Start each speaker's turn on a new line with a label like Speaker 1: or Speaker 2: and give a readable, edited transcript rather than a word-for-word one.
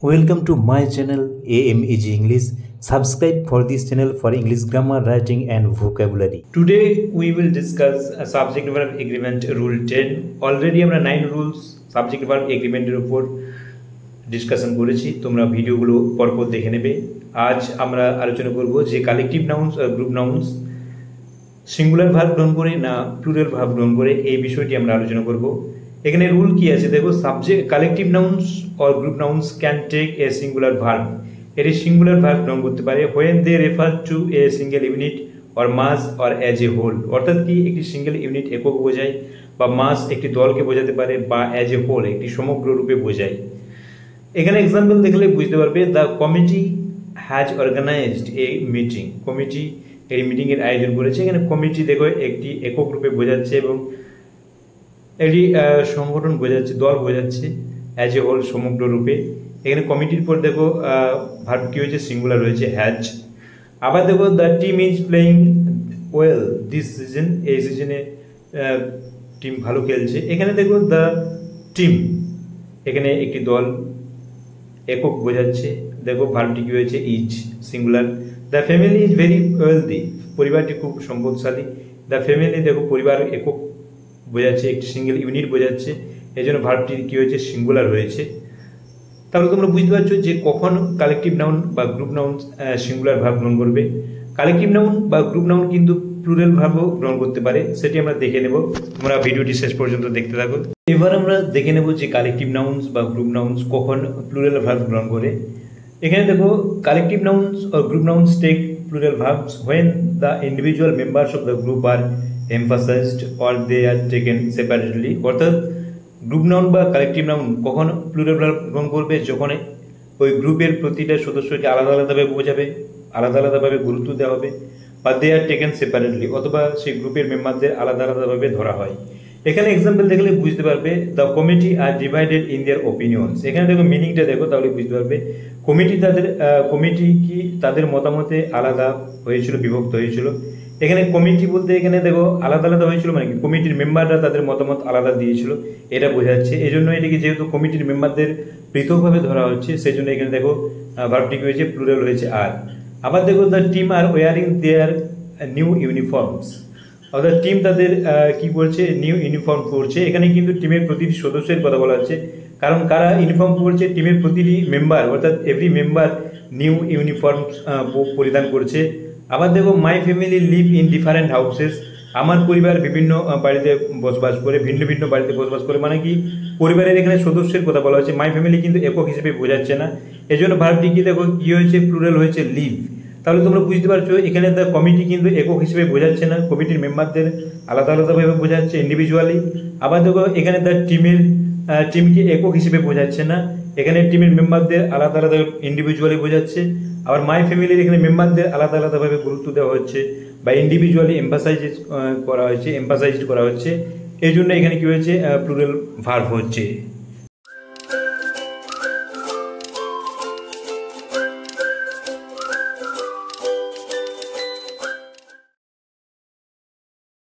Speaker 1: Welcome to my channel AMEG English. Subscribe for this channel for English grammar, writing and vocabulary. Today we will discuss a subject verb agreement rule 10. Already আমরা 9 rules subject verb agreement এর উপর discussion করেছি, তোমরা ভিডিওগুলো পরপর দেখে নেবে। আজ আমরা আলোচনা করব যে collective nouns are group nouns singular verb গ্রহণ করে না প্লুরাল ভার্ব গ্রহণ করে এই বিষয়টি আমরা আলোচনা করব। এখানে রুল কি আছে দেখো, subject collective nouns or group nouns can take a singular verb, এটি সিঙ্গুলার ভার্ব গ্রহণ করতে পারে when they refer to a single unit or mass or as a whole, অর্থাৎ কি একটি সিঙ্গেল ইউনিট একক বোঝায়, বা মাস একটি দলকে বোঝাতে পারে, বা অ্যাজ এ হোল একটি সমগ্র রূপে বোঝায়। এখানে এক্সাম্পল দেখলে বুঝতে পারবে, the committee has organised a meeting, committee এই মিটিং এর আয়োজন করেছে। এখানে কমিটি দেখো একটি একক রূপে বোঝাচ্ছে এবং এটি সংগঠন বোঝাচ্ছে, দল বোঝাচ্ছে, অ্যাজ এ হোল সমগ্র রূপে। এখানে কমিটির পর দেখো ভার্ব কি হয়েছে, সিঙ্গুলার হয়েছে হ্যাজ। আবার দেখো the team is playing well this season, এই সিজনে টিম ভালো খেলছে। এখানে দেখো দ্য টিম, এখানে একটি দল একক বোঝাচ্ছে, দেখো ভার্বটি কি হয়েছে is, singular. The family is very wealthy, পরিবারটি খুব সম্পদশালী। দ্য ফ্যামিলি দেখো পরিবার একক বোঝাচ্ছে, একটি সিঙ্গেল ইউনিট বোঝাচ্ছে, এই জন্য ভার্বটি কি হয়েছে সিঙ্গুলার হয়েছে। তাহলে তোমরা বুঝতে পারছো যে কখন কালেকটিভ নাউন বা গ্রুপ নাউন সিঙ্গুলার ভার্ব গ্রহণ করবে। কালেকটিভ নাউন বা গ্রুপ নাউন কিন্তু প্লুরাল ভার্বও গ্রহণ করতে পারে, সেটি আমরা দেখে নেব। তোমরা ভিডিওটি শেষ পর্যন্ত দেখতে থাকো। এবার আমরা দেখে নেব যে কালেকটিভ নাউন্স বা গ্রুপ নাউন্স কখন প্লুরাল ভার্ব গ্রহণ করে। এখানে দেখো collective nouns or group noun take plural verbs when the individual members of the group are emphasized or they are taken separately, অর্থাৎ গ্রুপ নাউন বা কালেকটিভ নাউন কখন plural verb গ্রহণ করবে, যখন ওই গ্রুপের প্রতিটা সদস্যকে আলাদা আলাদাভাবে বোঝাবে, আলাদা আলাদাভাবে গুরুত্ব দেওয়া হবে, বা দে আর টেকেন সেপারেটলি, অথবা সেই গ্রুপের মেম্বারদের আলাদা আলাদাভাবে ধরা হয়। এখানে এক্সাম্পল দেখলে বুঝতে পারবে, the committee are divided in their opinions. এখানে দেখো মিনিংটা দেখো, তাহলে বুঝতে পারবে কমিটি কি তাদের মতামতে আলাদা হয়েছিল, বিভক্ত হয়েছিল। এখানে কমিটি বলতে এখানে দেখো আলাদা আলাদা হয়েছিল, মানে কি কমিটির মেম্বাররা তাদের মতামত আলাদা দিয়েছিল, এটা বোঝাচ্ছে। এই জন্য এটিকে যেহেতু কমিটির মেম্বারদের পৃথকভাবে ধরা হচ্ছে, সেই জন্য এখানে দেখো ভার্বটি কি হয়েছে প্লুরাল হয়েছে আর। আবার দেখো the team are wearing their new uniforms, অর্থাৎ টিম তাদের কি করছে, নিউ ইউনিফর্ম পরছে। এখানে কিন্তু টিমের প্রতিটি সদস্যের কথা বলা হচ্ছে, কারণ কারা ইউনিফর্ম পরছে, টিমের প্রতিটি মেম্বার, অর্থাৎ এভরি মেম্বার নিউ ইউনিফর্ম পরিধান করছে। আবার দেখো my family live in different houses, আমার পরিবার বিভিন্ন বাড়িতে বসবাস করে, ভিন্ন ভিন্ন বাড়িতে বসবাস করে, মানে কি পরিবারের এখানে সদস্যের কথা বলা হচ্ছে। মাই ফ্যামিলি কিন্তু একক হিসেবে বোঝাচ্ছে না, এই জন্য ভার্বটি কি দেখো কি হয়েছে প্লুরাল হয়েছে লিভ। তাহলে তোমরা বুঝতে পারছো এখানে দ্য কমিটি কিন্তু একক হিসেবে বোঝাচ্ছে না, কমিটির মেম্বারদের আলাদা আলাদাভাবে বোঝাচ্ছে ইন্ডিভিজুয়ালি। আবার দেখো এখানে দ্য টিমকে একক হিসেবে বোঝাচ্ছে না, এখানে টিমের মেম্বারদের আলাদা আলাদা ইন্ডিভিজুয়ালি বোঝাচ্ছে। আবার মাই ফ্যামিলির এখানে মেম্বারদের আলাদা আলাদাভাবে গুরুত্ব দেওয়া হচ্ছে, বা ইন্ডিভিজুয়ালি এমফাসাইজড করা হচ্ছে। এই জন্য এখানে কি হয়েছে প্লুরাল ভার্ব হচ্ছে।